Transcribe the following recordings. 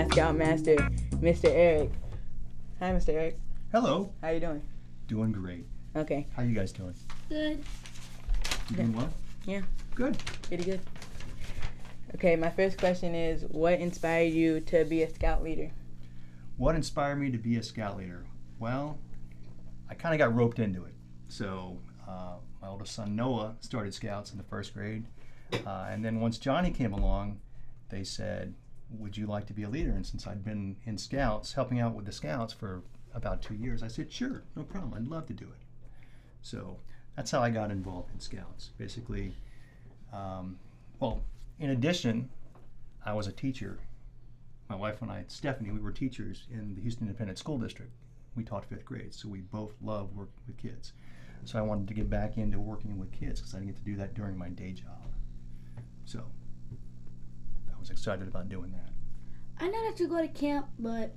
my Scoutmaster, Mr. Eric. Hi, Mr. Eric. Hello. How you doing? Doing great. Okay. How you guys doing? Good. You doing well? Yeah. Good. Pretty good. Okay, my first question is, what inspired you to be a Scout leader? What inspired me to be a Scout leader? Well, I kind of got roped into it. So my oldest son Noah started Scouts in the first grade. And then once Johnny came along, they said, would you like to be a leader? And since I'd been in Scouts, helping out with the Scouts for about 2 years, I said, sure, no problem. I'd love to do it. So that's how I got involved in Scouts. Basically, in addition, I was a teacher. My wife and I, Stephanie, we were teachers in the Houston Independent School District. We taught 5th grade, so we both love working with kids. So I wanted to get back into working with kids because I didn't get to do that during my day job. So I was excited about doing that. I know that you go to camp, but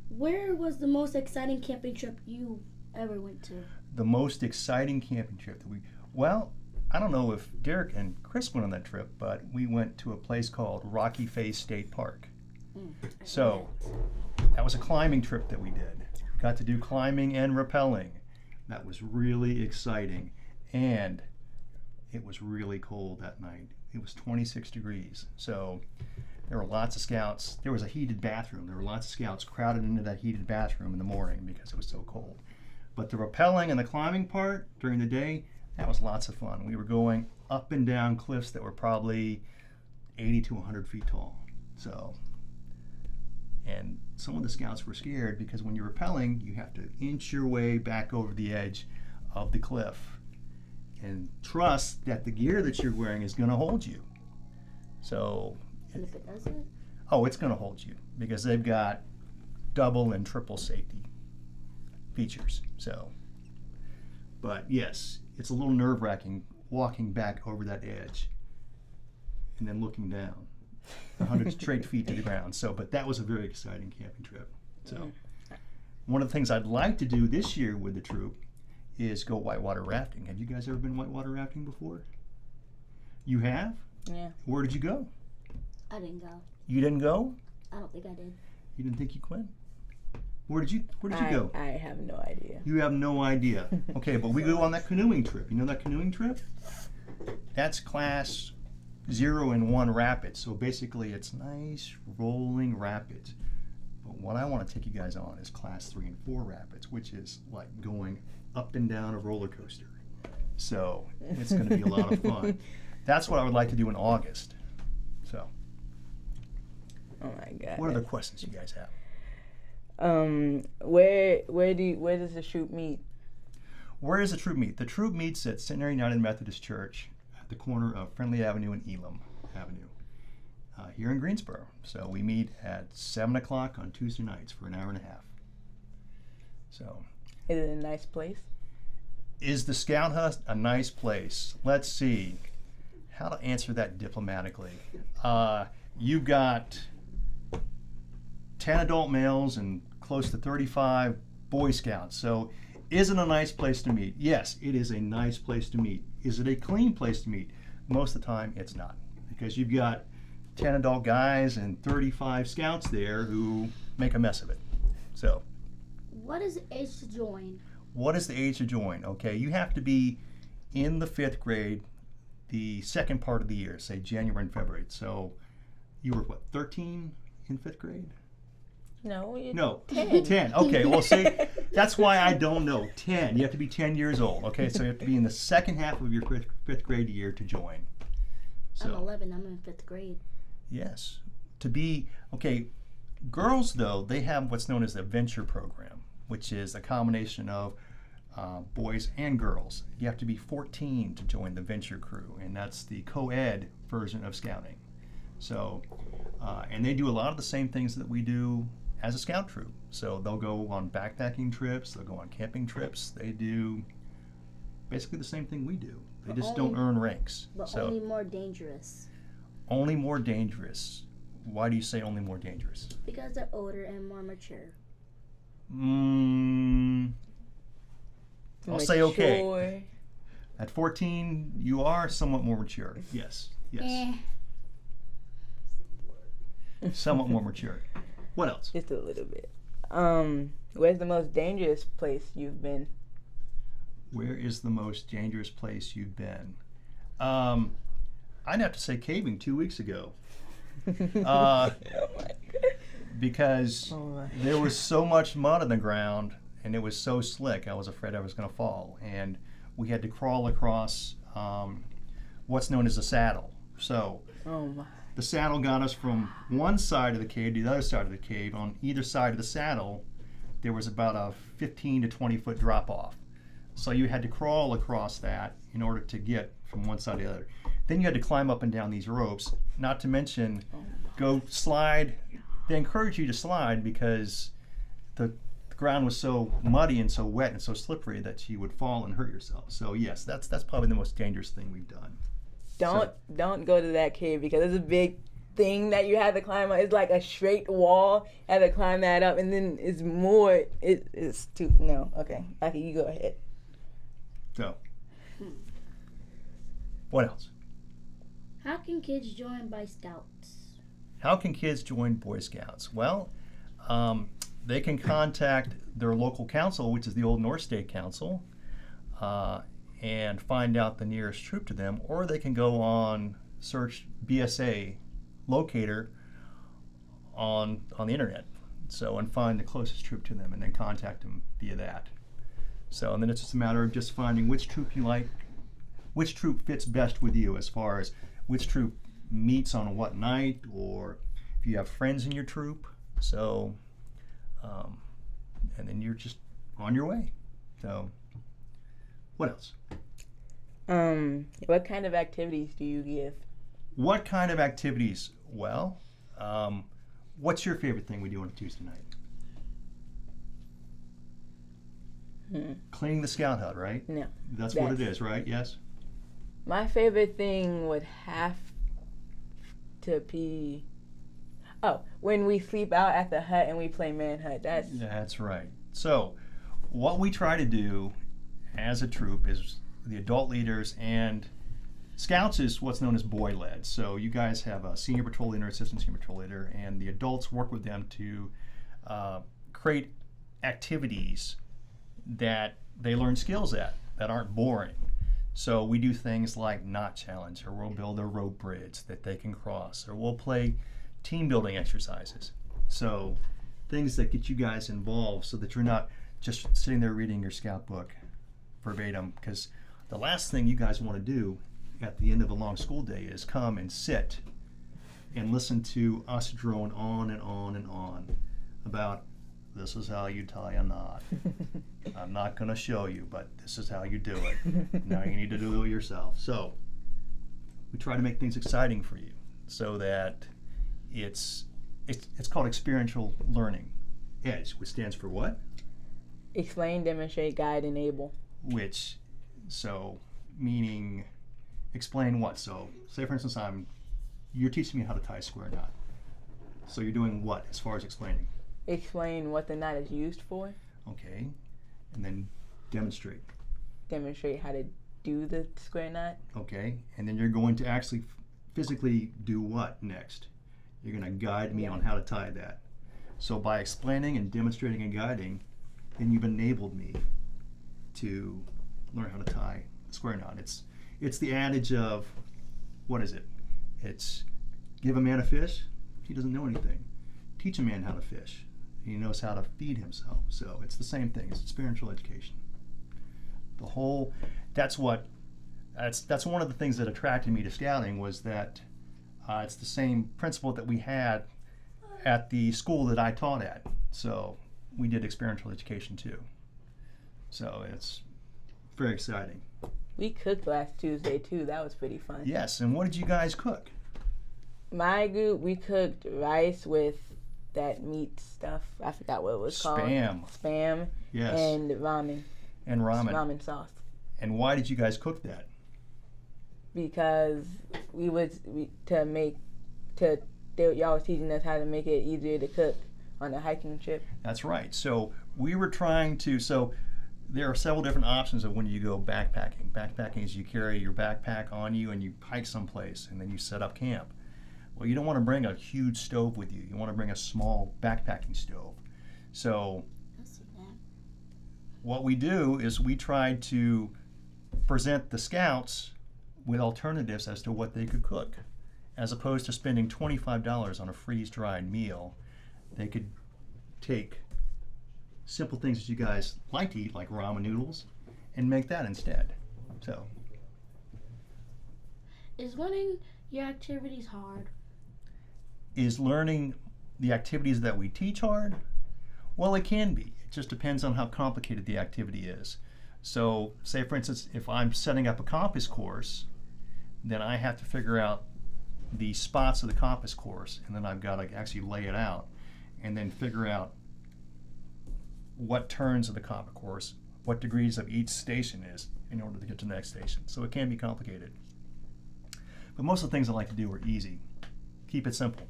where was the most exciting camping trip you ever went to? The most exciting camping trip that well, I don't know if Derrick and Chris went on that trip, but we went to a place called Rocky Face State Park. So that was a climbing trip that we did. Got to do climbing and rappelling. That was really exciting. And it was really cold that night. It was 26 degrees. So there were lots of Scouts. There was a heated bathroom. There were lots of Scouts crowded into that heated bathroom in the morning because it was so cold. But the rappelling and the climbing part during the day, that was lots of fun. We were going up and down cliffs that were probably 80 to 100 feet tall. So, and some of the Scouts were scared because when you're rappelling, you have to inch your way back over the edge of the cliff and trust that the gear that you're wearing is going to hold you. So, And if it doesn't? oh, it's going to hold you because they've got double and triple safety features. So, but yes, it's a little nerve-wracking walking back over that edge and then looking down 100 straight feet to the ground. So, but that was a very exciting camping trip. So, one of the things I'd like to do this year with the troop is go whitewater rafting. Have you guys ever been whitewater rafting before? You have? Yeah. Where did you go? I didn't go. You didn't go? I don't think I did. You didn't think you could? Where did you go? I have no idea. You have no idea. Okay, but we go on that canoeing trip. You know that canoeing trip? That's class 0 and 1 rapids. So basically it's nice rolling rapids. But what I want to take you guys on is class 3 and 4 rapids, which is like going up and down a roller coaster. So it's going to be a lot of fun. That's what I would like to do in August. So. Oh my God. What other questions you guys have? Where does the troop meet? Where does the troop meet? The troop meets at Centenary United Methodist Church at the corner of Friendly Avenue and Elam Avenue here in Greensboro. So we meet at 7 o'clock on Tuesday nights for an hour and a half. So. Is it a nice place? Is the Scout Hut a nice place? Let's see how to answer that diplomatically. You've got 10 adult males and close to 35 Boy Scouts. So is it a nice place to meet? Yes, it is a nice place to meet. Is it a clean place to meet? Most of the time it's not, because you've got 10 adult guys and 35 Scouts there who make a mess of it. So What is the age to join? what is the age to join? Okay, you have to be in the 5th grade the second part of the year, say January and February. So you were what, 13 in 5th grade? No, 10. 10. Okay, well, see, that's why I don't know. 10. You have to be 10 years old. Okay, so you have to be in the second half of your 5th grade year to join. So, I'm 11. I'm in 5th grade. yes. To be, okay, girls, though, they have what's known as the Venture Program, which is a combination of boys and girls. You have to be 14 to join the Venture Crew, and that's the co-ed version of Scouting. So, and they do a lot of the same things that we do as a Scout troop. So they'll go on backpacking trips, they'll go on camping trips, they do basically the same thing we do. They just don't earn ranks. But So only more dangerous. only more dangerous. Why do you say only more dangerous? Because they're older and more mature. I'll say okay. Mature. At 14, you are somewhat more mature. Yes, yes. somewhat more mature. What else? Just a little bit. Where's the most dangerous place you've been? Where is the most dangerous place you've been? I'd have to say caving 2 weeks ago. Because there was so much mud on the ground and it was so slick, I was afraid I was going to fall. And we had to crawl across what's known as a saddle. So the saddle got us from one side of the cave to the other side of the cave. On either side of the saddle, there was about a 15 to 20 foot drop off. So you had to crawl across that in order to get from one side to the other. Then you had to climb up and down these ropes, not to mention go slide. They encourage you to slide because the ground was so muddy and so wet and so slippery that you would fall and hurt yourself. So yes, that's probably the most dangerous thing we've done. Don't go to that cave because it's a big thing that you have to climb up. It's like a straight wall. You have to climb that up, and then it's more. It's too no. Okay, you go ahead. So, what else? How can kids join Boy Scouts? How can kids join Boy Scouts? Well, they can contact their local council, which is the Old North State Council, and find out the nearest troop to them, or they can go on search BSA locator on the internet, so and find the closest troop to them, and then contact them via that. So, and then it's just a matter of just finding which troop you like, which troop fits best with you as far as which troop meets on what night, or if you have friends in your troop. So, and then you're just on your way. So, what else? What kind of activities do you give? What kind of activities? Well, what's your favorite thing we do on a Tuesday night? Cleaning the scout hut, right? No. That's what it is, right? Yes? My favorite thing would have to be, when we sleep out at the hut and we play manhunt. That's right. So, what we try to do as a troop is the adult leaders, and Scouts is what's known as boy led. So you guys have a senior patrol leader, assistant senior patrol leader, and the adults work with them to create activities that they learn skills at that aren't boring. So we do things like knot challenge, or we'll build a rope bridge that they can cross, or we'll play team building exercises. So things that get you guys involved so that you're not just sitting there reading your scout book verbatim, because the last thing you guys want to do at the end of a long school day is come and sit and listen to us drone on and on and on about this is how you tie a knot. I'm not going to show you, but this is how you do it. Now you need to do it yourself. So we try to make things exciting for you so that it's called experiential learning. EDGE, which stands for what? Explain, demonstrate, guide, enable. Which, so, meaning, explain what? So, say for instance, you're teaching me how to tie a square knot. So you're doing what as far as explaining? Explain what the knot is used for. Okay, and then demonstrate. Demonstrate how to do the square knot. Okay, and then you're going to actually physically do what next? You're going to guide me on how to tie that. So by explaining and demonstrating and guiding, then you've enabled me to learn how to tie a square knot. It's the adage of, what is it? It's give a man a fish, he doesn't know anything. Teach a man how to fish, he knows how to feed himself. So it's the same thing. It's spiritual education. That's one of the things that attracted me to scouting, was that it's the same principle that we had at the school that I taught at. So we did experiential education too. So it's very exciting. We cooked last Tuesday too. That was pretty fun. Yes, and what did you guys cook? My group, we cooked rice with that meat stuff. I forgot what it was called. Spam. Yes. And ramen. And ramen. Ramen sauce. And why did you guys cook that? Because y'all was teaching us how to make it easier to cook on the hiking trip. That's right. So we were trying to, there are several different options of when you go backpacking. Backpacking is you carry your backpack on you and you hike someplace and then you set up camp. Well, you don't want to bring a huge stove with you. You want to bring a small backpacking stove. So what we do is we try to present the scouts with alternatives as to what they could cook. As opposed to spending $25 on a freeze-dried meal, they could take simple things that you guys like to eat, like ramen noodles, and make that instead. So, Is learning your activities hard? is learning the activities that we teach hard? Well, it can be. It just depends on how complicated the activity is. So, say for instance, if I'm setting up a compass course, then I have to figure out the spots of the compass course, and then I've got to actually lay it out, and then figure out what turns of the compass course, what degrees of each station is in order to get to the next station. So it can be complicated. But most of the things I like to do are easy. Keep it simple.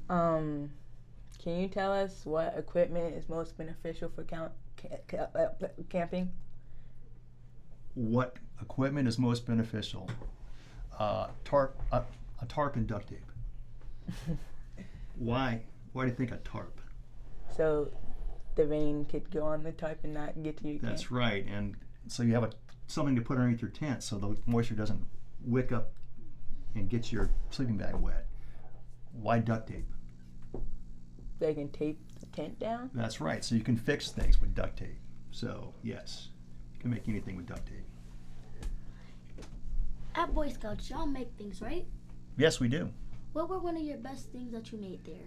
Can you tell us what equipment is most beneficial for camping? What equipment is most beneficial? A tarp and duct tape. Why? Why do you think a tarp? So the rain could go on the tarp and not get to you. That's right, and so you have something to put underneath your tent so the moisture doesn't wick up and get your sleeping bag wet. Why duct tape? They can tape the tent down? That's right, so you can fix things with duct tape. So yes, you can make anything with duct tape. At Boy Scouts, y'all make things, right? Yes, we do. What were one of your best things that you made there?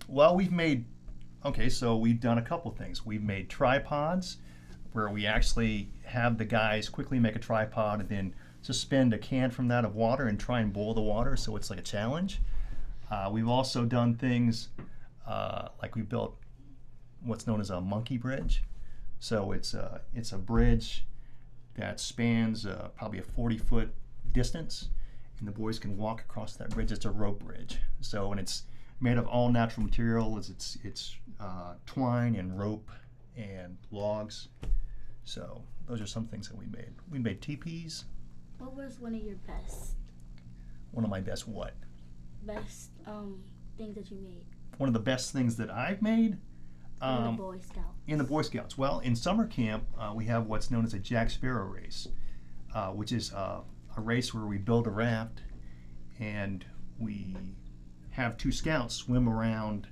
Well, we've done a couple things. We've made tripods where we actually have the guys quickly make a tripod and then suspend a can from that of water and try and boil the water, so it's like a challenge. We've also done things like we built what's known as a monkey bridge. So it's a bridge that spans probably a 40-foot distance, and the boys can walk across that bridge. It's a rope bridge. So, and it's made of all natural material. It's twine and rope and logs. So those are some things that we made. We made teepees. What was one of your best? One of my best what? Best things that you made? One of the best things that I've made? In the Boy Scouts. In the Boy Scouts. Well, in summer camp, we have what's known as a Jack Sparrow race, which is a race where we build a raft and we have two scouts swim around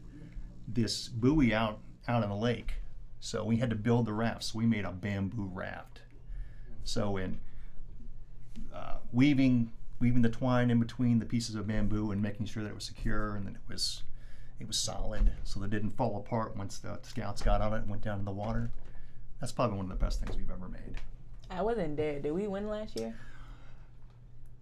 this buoy out in the lake. So we had to build the raft. So we made a bamboo raft. So in weaving the twine in between the pieces of bamboo and making sure that it was secure and that it was solid so that it didn't fall apart once the scouts got on it and went down in the water. That's probably one of the best things we've ever made. I wasn't there. Did we win last year?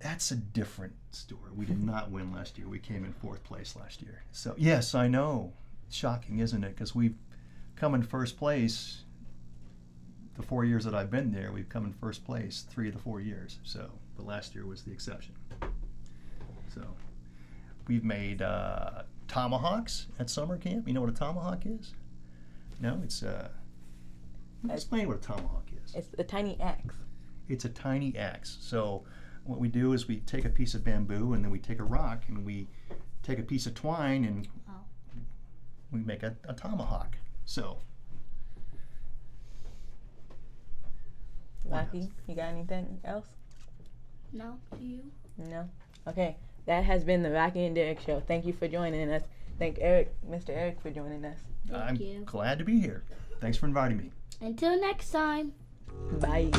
That's a different story. We did not win last year. We came in 4th place last year. So yes, I know. Shocking, isn't it? Because we've come in first place the 4 years that I've been there. We've come in first place 3 of the 4 years. So, but last year was the exception. So we've made tomahawks at summer camp. You know what a tomahawk is? No, it's explain what a tomahawk is. It's a tiny axe. It's a tiny axe. So what we do is we take a piece of bamboo and then we take a rock and we take a piece of twine and we make a tomahawk. So Rocky, you got anything else? No, do you? No? Okay. That has been the Rocky and Derrick Show. Thank you for joining us. Thank Mr. Eric, for joining us. Thank you. Glad to be here. Thanks for inviting me. Until next time. Bye.